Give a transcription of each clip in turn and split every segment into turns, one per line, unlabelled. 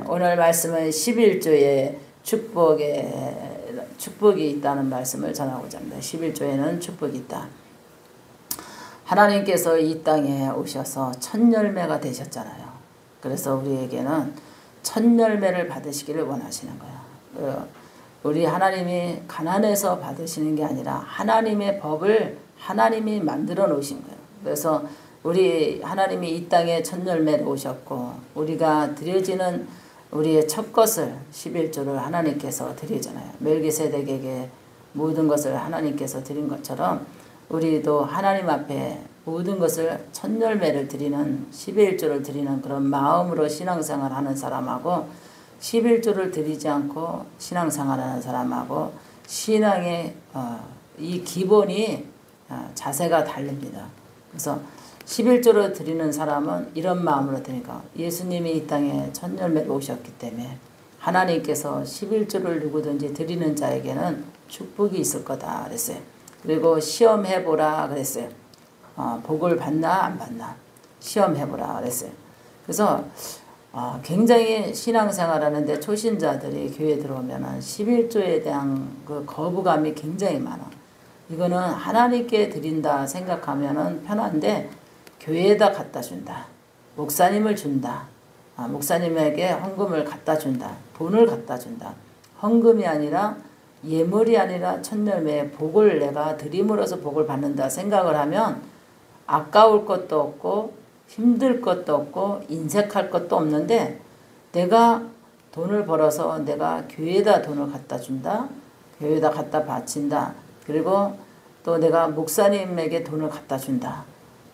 오늘 말씀은 11조에 축복이 있다는 말씀을 전하고자 합니다. 11조에는 축복이 있다. 하나님께서 이 땅에 오셔서 첫 열매가 되셨잖아요. 그래서 우리에게는 첫 열매를 받으시기를 원하시는 거예요. 우리 하나님이 가난해서 받으시는 게 아니라 하나님의 법을 하나님이 만들어 놓으신 거예요. 그래서 우리 하나님이 이 땅에 첫 열매를 오셨고 우리가 드려지는 우리의 첫 것을 11조를 하나님께서 드리잖아요. 멜기세덱에게 모든 것을 하나님께서 드린 것처럼 우리도 하나님 앞에 모든 것을 첫 열매를 드리는 11조를 드리는 그런 마음으로 신앙생활 하는 사람하고 11조를 드리지 않고 신앙생활 하는 사람하고 신앙의 이 기본이 자세가 다릅니다. 그래서 11조를 드리는 사람은 이런 마음으로 드니까 예수님이 이 땅에 첫 열매로 오셨기 때문에 하나님께서 11조를 누구든지 드리는 자에게는 축복이 있을 거다 그랬어요. 그리고 시험해보라 그랬어요. 복을 받나 안 받나 시험해보라 그랬어요. 그래서 굉장히 신앙생활 하는데 초신자들이 교회에 들어오면 11조에 대한 그 거부감이 굉장히 많아. 이거는 하나님께 드린다 생각하면 편한데 교회에다 갖다 준다. 목사님을 준다. 목사님에게 헌금을 갖다 준다. 돈을 갖다 준다. 헌금이 아니라 예물이 아니라 첫 열매의 복을 내가 드림으로써 복을 받는다 생각을 하면 아까울 것도 없고 힘들 것도 없고 인색할 것도 없는데 내가 돈을 벌어서 내가 교회에다 돈을 갖다 준다. 교회에다 갖다 바친다. 그리고 또 내가 목사님에게 돈을 갖다 준다.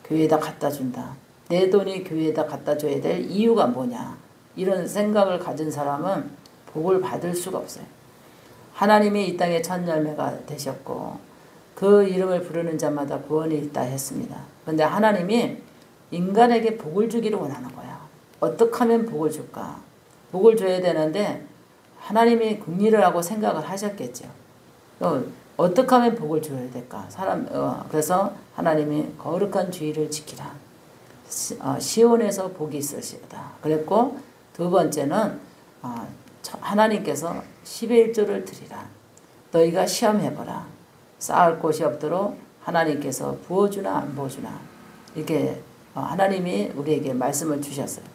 교회에다 갖다 준다. 내 돈이 교회에다 갖다 줘야 될 이유가 뭐냐. 이런 생각을 가진 사람은 복을 받을 수가 없어요. 하나님이 이 땅에 첫 열매가 되셨고 그 이름을 부르는 자마다 구원이 있다 했습니다. 그런데 하나님이 인간에게 복을 주기를 원하는 거야. 어떻게 하면 복을 줄까? 복을 줘야 되는데 하나님이 긍휼을 하고 생각을 하셨겠죠. 어떻게 하면 복을 줘야 될까? 그래서 하나님이 거룩한 주의를 지키라. 시온에서 복이 있으시다. 그랬고 두 번째는 하나님께서 11조를 드리라. 너희가 시험해보라. 쌓을 곳이 없도록 하나님께서 부어주나 안 부어주나. 이렇게 하나님이 우리에게 말씀을 주셨어요.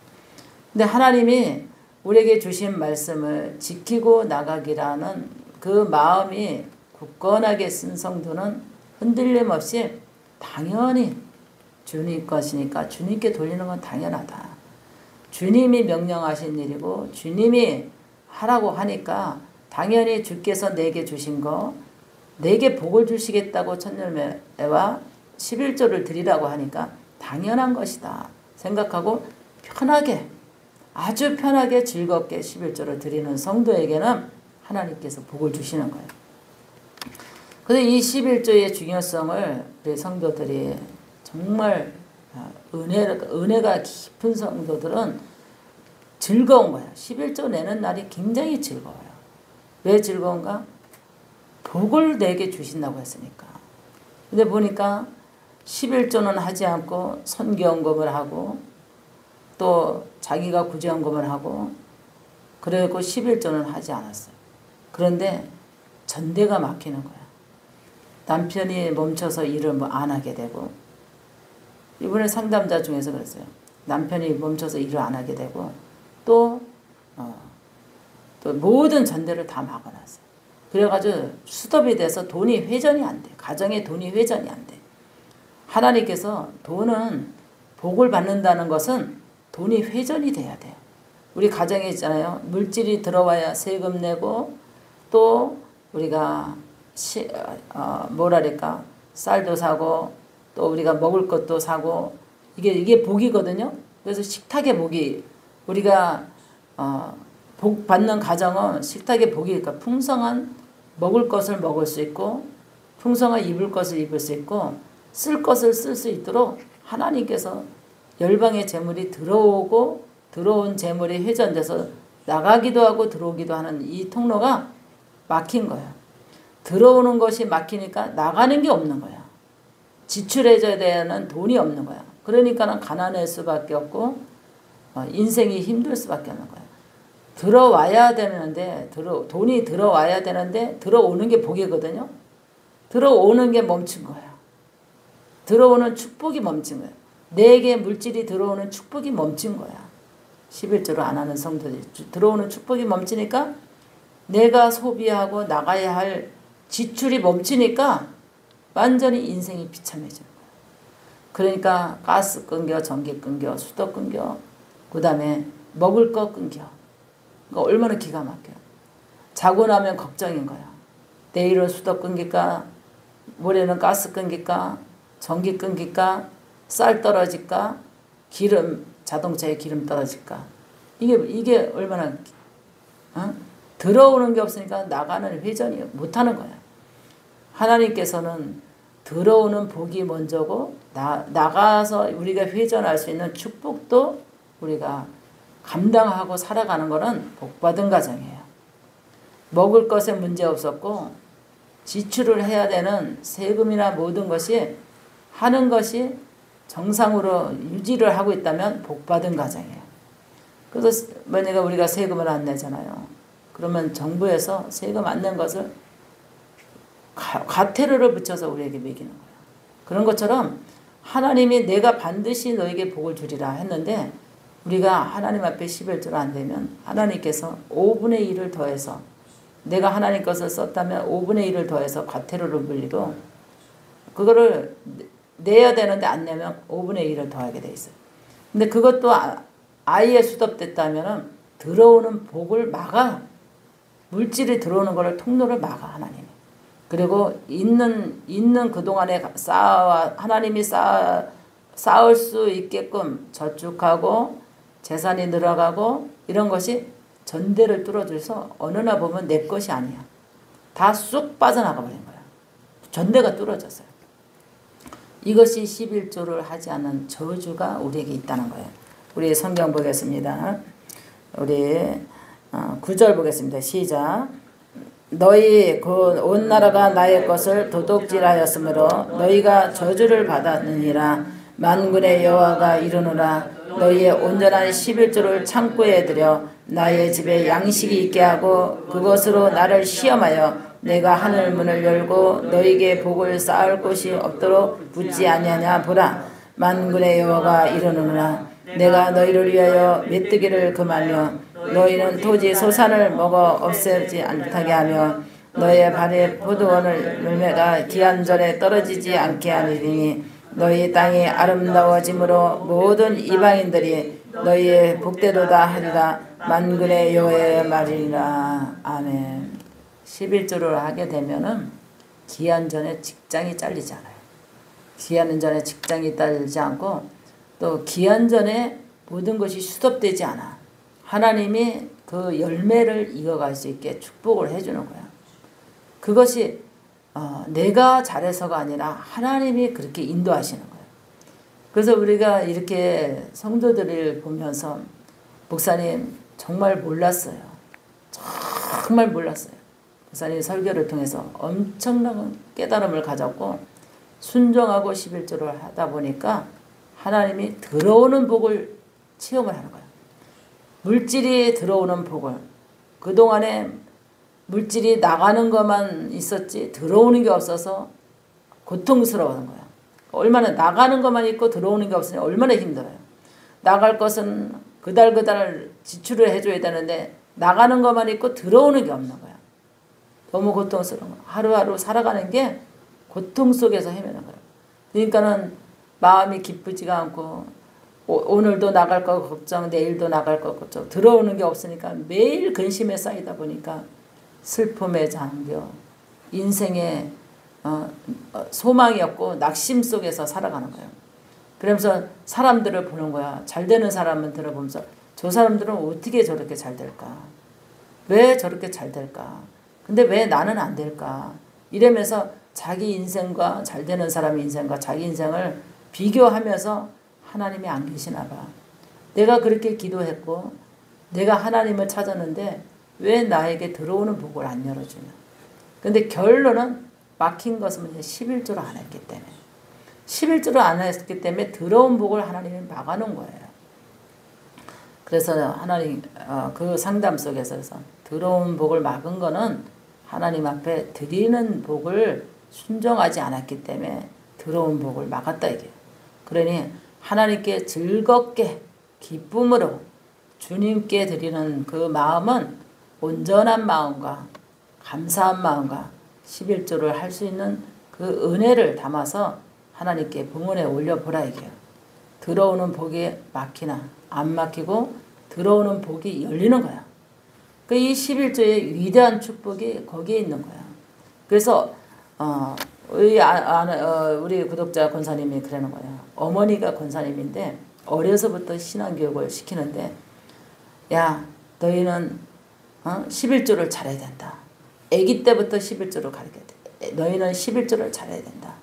근데 하나님이 우리에게 주신 말씀을 지키고 나가기라는 그 마음이 굳건하게 쓴 성도는 흔들림 없이 당연히 주님 것이니까 주님께 돌리는 건 당연하다. 주님이 명령하신 일이고 주님이 하라고 하니까 당연히 주께서 내게 주신 거 내게 복을 주시겠다고 첫 열매와 11조를 드리라고 하니까 당연한 것이다 생각하고 편하게 아주 편하게 즐겁게 11조를 드리는 성도에게는 하나님께서 복을 주시는 거예요. 그래서 이 11조의 중요성을 우리 성도들이 정말 은혜가 깊은 성도들은 즐거운 거야. 11조 내는 날이 굉장히 즐거워요. 왜 즐거운가? 복을 내게 주신다고 했으니까. 근데 보니까 11조는 하지 않고 선교헌금을 하고 또 자기가 구제헌금을 하고 그리고 11조는 하지 않았어요. 그런데 전대가 막히는 거야. 남편이 멈춰서 일을 안 하게 되고 이번에 상담자 중에서 그랬어요. 남편이 멈춰서 일을 안 하게 되고 또 모든 전대를 다 막아놨어요. 그래가지고 수dob이 돼서 돈이 회전이 안 돼. 가정에 돈이 회전이 안 돼. 하나님께서 돈은 복을 받는다는 것은 돈이 회전이 돼야 돼요. 우리 가정에 있잖아요. 물질이 들어와야 세금 내고 또 우리가 뭐랄까 쌀도 사고 또 우리가 먹을 것도 사고 이게 복이거든요. 그래서 식탁의 복이 우리가 복 받는 가정은 식탁의 복이니까 풍성한 먹을 것을 먹을 수 있고 풍성한 입을 것을 입을 수 있고 쓸 것을 쓸 수 있도록 하나님께서 열방의 재물이 들어오고 들어온 재물이 회전돼서 나가기도 하고 들어오기도 하는 이 통로가 막힌 거예요. 들어오는 것이 막히니까 나가는 게 없는 거야. 지출해줘야 되는 돈이 없는 거야. 그러니까는 가난할 수밖에 없고 인생이 힘들 수밖에 없는 거야. 들어와야 되는데 돈이 들어와야 되는데 들어오는 게 복이거든요. 들어오는 게 멈춘 거예요. 들어오는 축복이 멈춘 거예요. 내게 물질이 들어오는 축복이 멈춘 거야. 11조를 안 하는 성도들이 들어오는 축복이 멈추니까 내가 소비하고 나가야 할 지출이 멈추니까 완전히 인생이 비참해지는 거야. 그러니까 가스 끊겨, 전기 끊겨, 수도 끊겨, 그 다음에 먹을 거 끊겨. 그러니까 얼마나 기가 막혀요. 자고 나면 걱정인 거야. 내일은 수도 끊길까, 모레는 가스 끊길까, 전기 끊길까, 쌀 떨어질까, 기름, 자동차에 기름 떨어질까. 이게 얼마나 들어오는 게 없으니까 나가는 회전이 못하는 거야. 하나님께서는 들어오는 복이 먼저고 나가서 우리가 회전할 수 있는 축복도 우리가 감당하고 살아가는 것은 복받은 가정이에요. 먹을 것에 문제 없었고 지출을 해야 되는 세금이나 모든 것이 하는 것이 정상으로 유지를 하고 있다면 복받은 가정이에요. 그래서 만약에 우리가 세금을 안 내잖아요. 그러면 정부에서 세금 안 낸 것을 과태료를 붙여서 우리에게 매기는 거예요. 그런 것처럼 하나님이 내가 반드시 너에게 복을 주리라 했는데 우리가 하나님 앞에 11조를 안 되면 하나님께서 5분의 1을 더해서 내가 하나님 것을 썼다면 5분의 1을 더해서 과태료를 물리고 그거를 내야 되는데 안 내면 5분의 1을 더하게 돼 있어요. 근데 그것도 아예 수dob됐다면 들어오는 복을 막아. 물질이 들어오는 것을 통로를 막아 하나님이. 그리고 있는 그동안에 하나님이 쌓을 수 있게끔 저축하고 재산이 늘어가고 이런 것이 전대를 뚫어줘서 어느 날 보면 내 것이 아니야. 다 쑥 빠져나가 버린 거야. 전대가 뚫어졌어요. 이것이 11조를 하지 않는 저주가 우리에게 있다는 거예요. 우리 성경 보겠습니다. 우리 9절 보겠습니다. 시작. 너희 그 온 나라가 나의 것을 도둑질하였으므로 너희가 저주를 받았느니라. 만군의 여호와가 이르노라. 너희의 온전한 11조를 창고에 들여 나의 집에 양식이 있게 하고 그것으로 나를 시험하여 내가 하늘 문을 열고 너희에게 복을 쌓을 곳이 없도록 붙지 아니하냐 보라. 만군의 여호와가 이르노라. 내가 너희를 위하여 메뚜기를 금하며 너희는 토지 소산을 먹어 없애지 않게 하며 너희의 발에 포도원을 열매가 기한 전에 떨어지지 않게 하리니 너희 땅이 아름다워짐으로 모든 이방인들이 너희의 복되도다 하리라. 만군의 여호와의 말이라. 아멘. 11조를 하게 되면은 기한 전에 직장이 잘리잖아요. 기한 전에 직장이 잘리지 않고 또 기한 전에 모든 것이 수습되지 않아. 하나님이 그 열매를 이어갈 수 있게 축복을 해주는 거야. 그것이 내가 잘해서가 아니라 하나님이 그렇게 인도하시는 거예요. 그래서 우리가 이렇게 성도들을 보면서 목사님 정말 몰랐어요. 정말 몰랐어요. 목사님 설교를 통해서 엄청난 깨달음을 가졌고 순종하고 11조를 하다 보니까 하나님이 들어오는 복을 체험을 하는 거예요. 물질이 들어오는 복을. 그동안에 물질이 나가는 것만 있었지 들어오는 게 없어서 고통스러운 거야. 얼마나 나가는 것만 있고 들어오는 게 없으니 얼마나 힘들어요. 나갈 것은 그달 지출을 해줘야 되는데 나가는 것만 있고 들어오는 게 없는 거야. 너무 고통스러운 거야. 하루하루 살아가는 게 고통 속에서 헤매는 거야. 그러니까는 마음이 기쁘지가 않고 오늘도 나갈 거 걱정, 내일도 나갈 거 걱정. 들어오는 게 없으니까 매일 근심에 쌓이다 보니까 슬픔에 잠겨 인생에 소망이 없고 낙심 속에서 살아가는 거예요. 그러면서 사람들을 보는 거야. 잘 되는 사람은 들어보면서 저 사람들은 어떻게 저렇게 잘 될까? 왜 저렇게 잘 될까? 근데 왜 나는 안 될까? 이러면서 자기 인생과 잘 되는 사람의 인생과 자기 인생을 비교하면서 하나님이 안 계시나 봐. 내가 그렇게 기도했고 내가 하나님을 찾았는데 왜 나에게 들어오는 복을 안 열어주냐. 근데 결론은 막힌 것은 11조를 안 했기 때문에 11조를 안 했기 때문에 들어온 복을 하나님이 막아놓은 거예요. 그래서 하나님 그 상담 속에서 들어온 복을 막은 거는 하나님 앞에 드리는 복을 순종하지 않았기 때문에 들어온 복을 막았다 이게요. 그러니 하나님께 즐겁게 기쁨으로 주님께 드리는 그 마음은 온전한 마음과 감사한 마음과 11조를 할 수 있는 그 은혜를 담아서 하나님께 봉헌에 올려보라 이게요. 들어오는 복이 막히나 안 막히고 들어오는 복이 열리는 거야. 이 11조의 위대한 축복이 거기에 있는 거야. 그래서 우리 구독자 권사님이 그러는 거야. 어머니가 권사님인데 어려서부터 신앙교육을 시키는데 야 너희는 11조를 잘해야 된다. 아기 때부터 11조를 가르쳐야 돼. 너희는 11조를 잘해야 된다.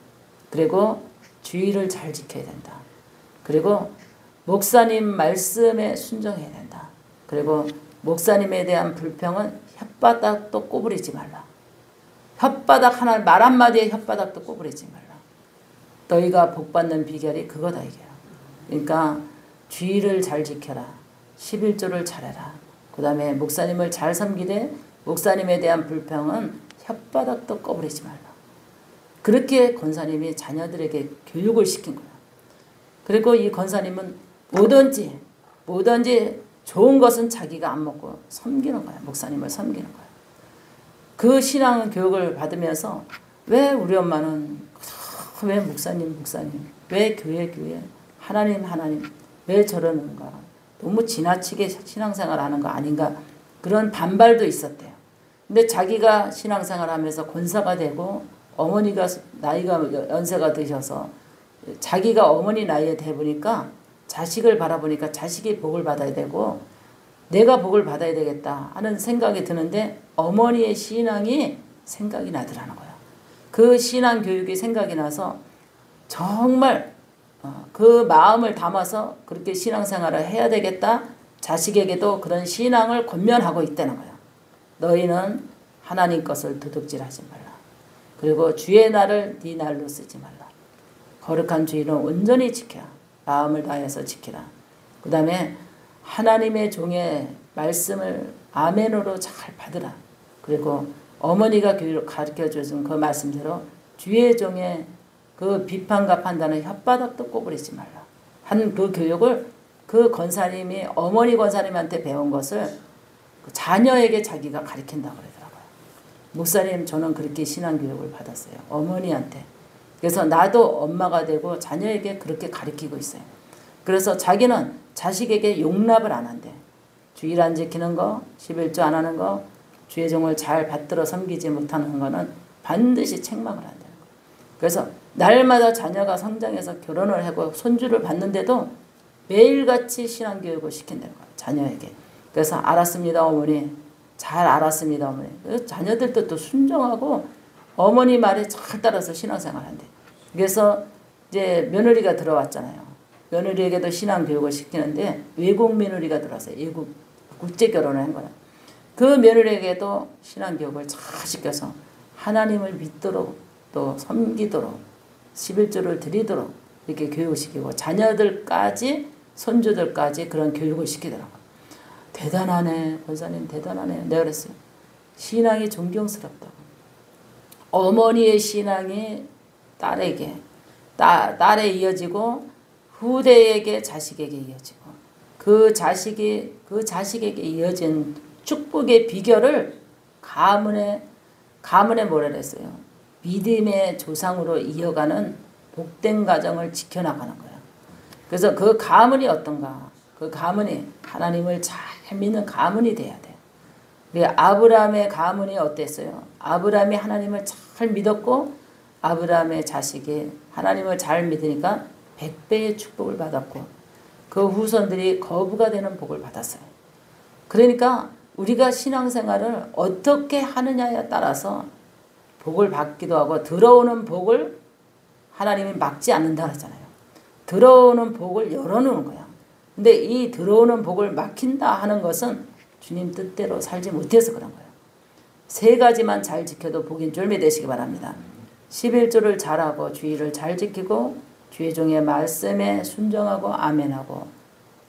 그리고 주의를 잘 지켜야 된다. 그리고 목사님 말씀에 순종해야 된다. 그리고 목사님에 대한 불평은 혓바닥도 꼬부리지 말라. 혓바닥 하나 말 한마디에 혓바닥도 꼬부리지 말라. 너희가 복받는 비결이 그거다 이게요. 그러니까 주의를 잘 지켜라. 11조를 잘해라. 그 다음에 목사님을 잘 섬기되 목사님에 대한 불평은 혓바닥도 꺼부리지 말라. 그렇게 권사님이 자녀들에게 교육을 시킨 거야. 그리고 이 권사님은 뭐든지 좋은 것은 자기가 안 먹고 섬기는 거야. 목사님을 섬기는 거야. 그 신앙 교육을 받으면서 왜 우리 엄마는 왜 목사님 왜 교회 하나님 왜 저러는가 너무 지나치게 신앙생활 하는 거 아닌가 그런 반발도 있었대요. 근데 자기가 신앙생활 하면서 권사가 되고 어머니가 나이가 연세가 드셔서 자기가 어머니 나이에 돼 보니까 자식을 바라보니까 자식이 복을 받아야 되고 내가 복을 받아야 되겠다 하는 생각이 드는데 어머니의 신앙이 생각이 나더라는 거야. 그 신앙 교육이 생각이 나서 정말 그 마음을 담아서 그렇게 신앙생활을 해야 되겠다. 자식에게도 그런 신앙을 권면하고 있다는 거야. 너희는 하나님 것을 도둑질하지 말라. 그리고 주의 날을 네 날로 쓰지 말라. 거룩한 주일은 온전히 지켜라. 마음을 다해서 지키라. 그 다음에 하나님의 종의 말씀을 아멘으로 잘 받으라. 그리고 어머니가 가르쳐준 그 말씀대로 주의 종의 그 비판과 판단을 혓바닥도 꼬부리지 말라. 한 그 교육을 그 권사님이 어머니 권사님한테 배운 것을 자녀에게 자기가 가르친다고 그러더라고요. 목사님 저는 그렇게 신앙교육을 받았어요. 어머니한테. 그래서 나도 엄마가 되고 자녀에게 그렇게 가르치고 있어요. 그래서 자기는 자식에게 용납을 안 한대. 주일 안 지키는 거, 11조 안 하는 거, 주의 종을 잘 받들어 섬기지 못하는 거는 반드시 책망을 한다는 거예요. 그래서 날마다 자녀가 성장해서 결혼을 하고 손주를 받는데도 매일같이 신앙교육을 시킨다는 거예요. 자녀에게. 그래서 알았습니다 어머니. 잘 알았습니다 어머니. 자녀들도 또 순종하고 어머니 말에 잘 따라서 신앙생활 한대. 그래서 이제 며느리가 들어왔잖아요. 며느리에게도 신앙교육을 시키는데 외국 며느리가 들어왔어요. 외국 국제결혼을 한 거야. 그 며느리에게도 신앙교육을 잘 시켜서 하나님을 믿도록 또 섬기도록 11조를 드리도록 이렇게 교육시키고 자녀들까지 손주들까지 그런 교육을 시키더라고요. 대단하네. 권사님 대단하네. 내가 그랬어요. 신앙이 존경스럽다고. 어머니의 신앙이 딸에게 딸에 이어지고 후대에게 자식에게 이어지고 그 자식에게 이어진 축복의 비결을 가문에 뭐라 그랬어요. 믿음의 조상으로 이어가는 복된 가정을 지켜나가는 거예요. 그래서 그 가문이 어떤가? 그 가문이 하나님을 잘 믿는 가문이 돼야 돼요. 아브라함의 가문이 어땠어요? 아브라함이 하나님을 잘 믿었고 아브라함의 자식이 하나님을 잘 믿으니까 100배의 축복을 받았고 그 후손들이 거부가 되는 복을 받았어요. 그러니까 우리가 신앙생활을 어떻게 하느냐에 따라서 복을 받기도 하고 들어오는 복을 하나님이 막지 않는다 그러잖아요. 들어오는 복을 열어놓는 거야. 근데 이 들어오는 복을 막힌다 하는 것은 주님 뜻대로 살지 못해서 그런 거예요. 세 가지만 잘 지켜도 복인 쫄매 되시기 바랍니다. 11조를 잘하고 주의를 잘 지키고 주의 종의 말씀에 순종하고 아멘하고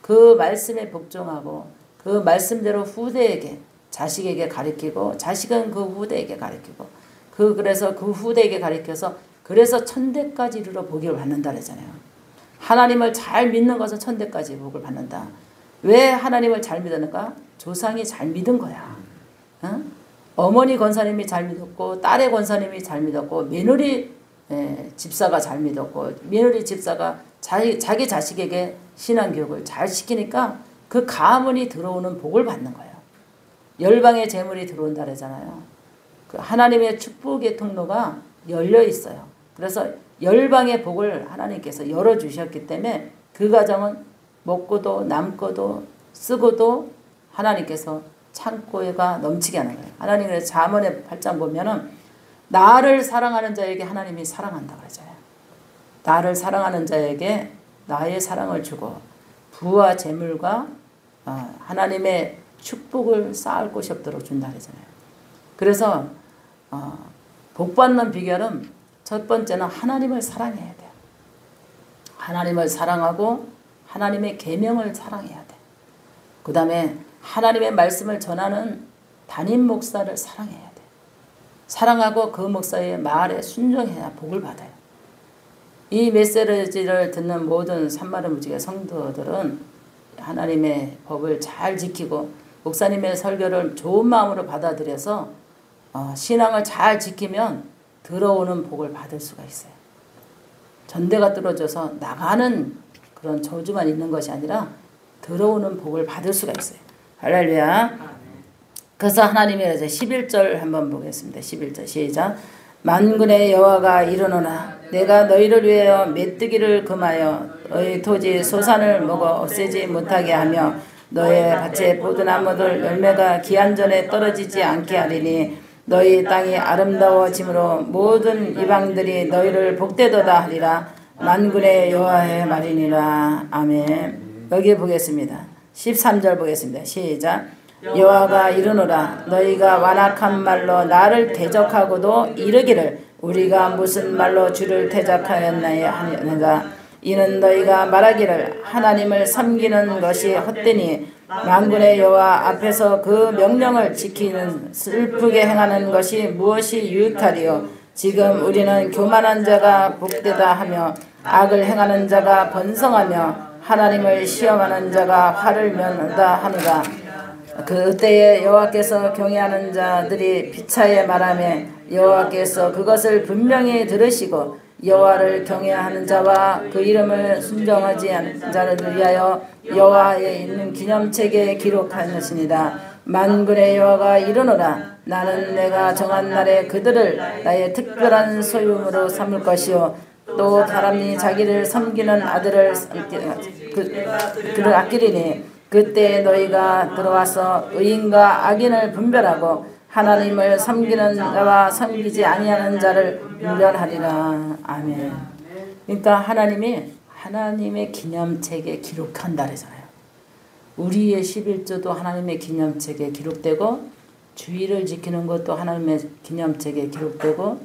그 말씀에 복종하고 그 말씀대로 후대에게 자식에게 가르치고 자식은 그 후대에게 가르치고 그래서 그 후대에게 가르쳐서 그래서 천대까지 이르러 복을 받는다 그러잖아요. 하나님을 잘 믿는 것은 천대까지 복을 받는다. 왜 하나님을 잘 믿었는가? 조상이 잘 믿은 거야. 응? 어머니 권사님이 잘 믿었고 딸의 권사님이 잘 믿었고 며느리 집사가 잘 믿었고 며느리 집사가 자기 자식에게 신앙교육을 잘 시키니까 그 가문이 들어오는 복을 받는 거예요. 열방의 재물이 들어온다 그러잖아요. 그 하나님의 축복의 통로가 열려 있어요. 그래서 열방의 복을 하나님께서 열어주셨기 때문에 그 가정은 먹고도 남고도 쓰고도 하나님께서 창고가 넘치게 하는 거예요. 하나님의 잠언의 8장 보면은 나를 사랑하는 자에게 하나님이 사랑한다 그러잖아요. 나를 사랑하는 자에게 나의 사랑을 주고 부와 재물과 하나님의 축복을 쌓을 곳이 없도록 준다 그러잖아요. 그래서 복받는 비결은 첫 번째는 하나님을 사랑해야 돼요. 하나님을 사랑하고 하나님의 계명을 사랑해야 돼. 그 다음에 하나님의 말씀을 전하는 담임 목사를 사랑해야 돼. 사랑하고 그 목사의 말에 순종해야 복을 받아요. 이 메시지를 듣는 모든 산마르무지개 성도들은 하나님의 법을 잘 지키고 목사님의 설교를 좋은 마음으로 받아들여서 신앙을 잘 지키면 들어오는 복을 받을 수가 있어요. 전대가 뚫어져서 나가는 그런 저주만 있는 것이 아니라 들어오는 복을 받을 수가 있어요. 할렐루야. 그래서 하나님이 11절 한번 보겠습니다. 11절 시작. 만군의 여호와가 이르노라 내가 너희를 위하여 메뚜기를 금하여 너희 토지 소산을 먹어 없애지 못하게 하며 너의 밭의 포도나무들 열매가 기한 전에 떨어지지 않게 하리니 너희 땅이 아름다워짐으로 모든 이방들이 너희를 복되도다 하리라. 만군의 여호와의 말이니라. 아멘. 여기 보겠습니다. 13절 보겠습니다. 시작. 여호와가 이르노라 너희가 완악한 말로 나를 대적하고도 이르기를 우리가 무슨 말로 주를 대적하였나이다 하니라. 이는 너희가 말하기를 하나님을 섬기는 것이 헛되니 만군의 여호와 앞에서 그 명령을 지키는 슬프게 행하는 것이 무엇이 유익하리요. 지금 우리는 교만한 자가 복되다 하며 악을 행하는 자가 번성하며 하나님을 시험하는 자가 화를 면한다 하니라. 그때에 여호와께서 경외하는 자들이 비차에 말하며 여호와께서 그것을 분명히 들으시고 여호와를 경외하는 자와 그 이름을 순종하지 않는 자를 위하여 여호와에 있는 기념책에 기록하였으니라. 만군의 여호와가 이르노라 나는 내가 정한 날에 그들을 나의 특별한 소유물로 삼을 것이요 또 사람이 자기를 섬기는 아들을 그를 아끼리니 그때 너희가 들어와서 의인과 악인을 분별하고 하나님을 섬기는 자와 섬기지 아니하는 자를 분별하리라. 아멘. 그러니까 하나님의 기념책에 기록한다 그러잖아요. 우리의 11조도 하나님의 기념책에 기록되고 주의를 지키는 것도 하나님의 기념책에 기록되고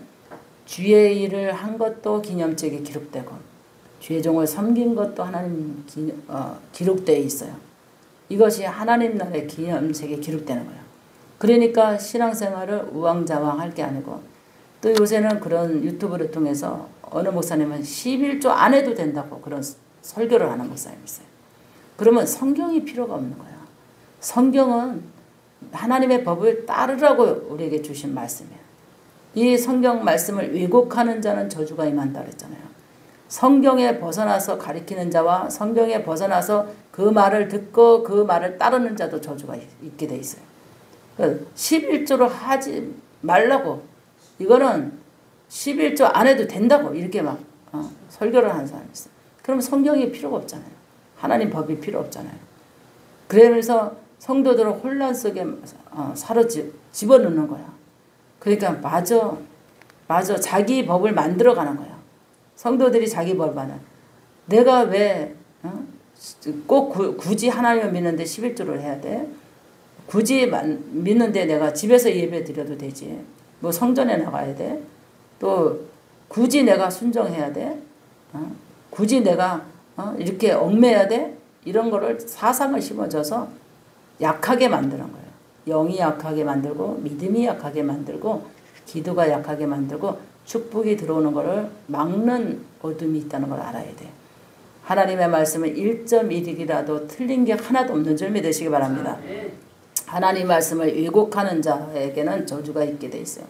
주의 일을 한 것도 기념책에 기록되고 주의 종을 섬긴 것도 하나님 기록되어 있어요. 이것이 하나님 나라의 기념책에 기록되는 거예요. 그러니까 신앙생활을 우왕좌왕할 게 아니고 또 요새는 그런 유튜브를 통해서 어느 목사님은 11조 안 해도 된다고 그런 설교를 하는 목사님이 있어요. 그러면 성경이 필요가 없는 거예요. 성경은 하나님의 법을 따르라고 우리에게 주신 말씀이에요. 이 성경 말씀을 왜곡하는 자는 저주가 임한다 그랬잖아요. 성경에 벗어나서 가리키는 자와 성경에 벗어나서 그 말을 듣고 그 말을 따르는 자도 저주가 있게 돼 있어요. 11조로 하지 말라고 이거는 11조 안 해도 된다고 이렇게 막 설교를 하는 사람이 있어요. 그럼 성경이 필요가 없잖아요. 하나님 법이 필요 없잖아요. 그러면서 성도들은 혼란 속에 집어넣는 거야. 그러니까 맞아 자기 법을 만들어가는 거야. 성도들이 자기 법만은 내가 왜 꼭 굳이 하나님을 믿는데 11조를 해야 돼? 굳이 믿는데 내가 집에서 예배 드려도 되지. 뭐 성전에 나가야 돼? 또 굳이 내가 순종해야 돼? 굳이 내가 이렇게 얽매야 돼? 이런 거를 사상을 심어줘서 약하게 만드는 거예요. 영이 약하게 만들고 믿음이 약하게 만들고 기도가 약하게 만들고 축복이 들어오는 거를 막는 어둠이 있다는 걸 알아야 돼요. 하나님의 말씀은 1.1이라도 틀린 게 하나도 없는 줄 믿으시기 바랍니다. 하나님 말씀을 왜곡하는 자에게는 저주가 있게 돼 있어요.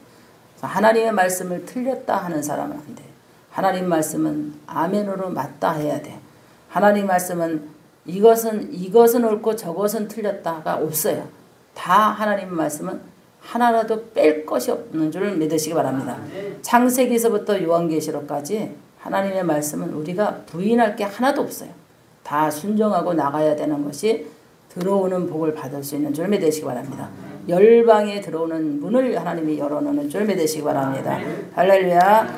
하나님의 말씀을 틀렸다 하는 사람은 안 돼. 하나님 말씀은 아멘으로 맞다 해야 돼. 하나님 말씀은 이것은 옳고 저것은 틀렸다가 없어요. 다 하나님 말씀은 하나라도 뺄 것이 없는 줄 믿으시기 바랍니다. 창세기서부터 요한계시록까지 하나님의 말씀은 우리가 부인할 게 하나도 없어요. 다 순종하고 나가야 되는 것이 들어오는 복을 받을 수 있는 줄 믿으시기 바랍니다. 열방에 들어오는 문을 하나님이 열어놓는 줄 믿으시기 바랍니다. 할렐루야.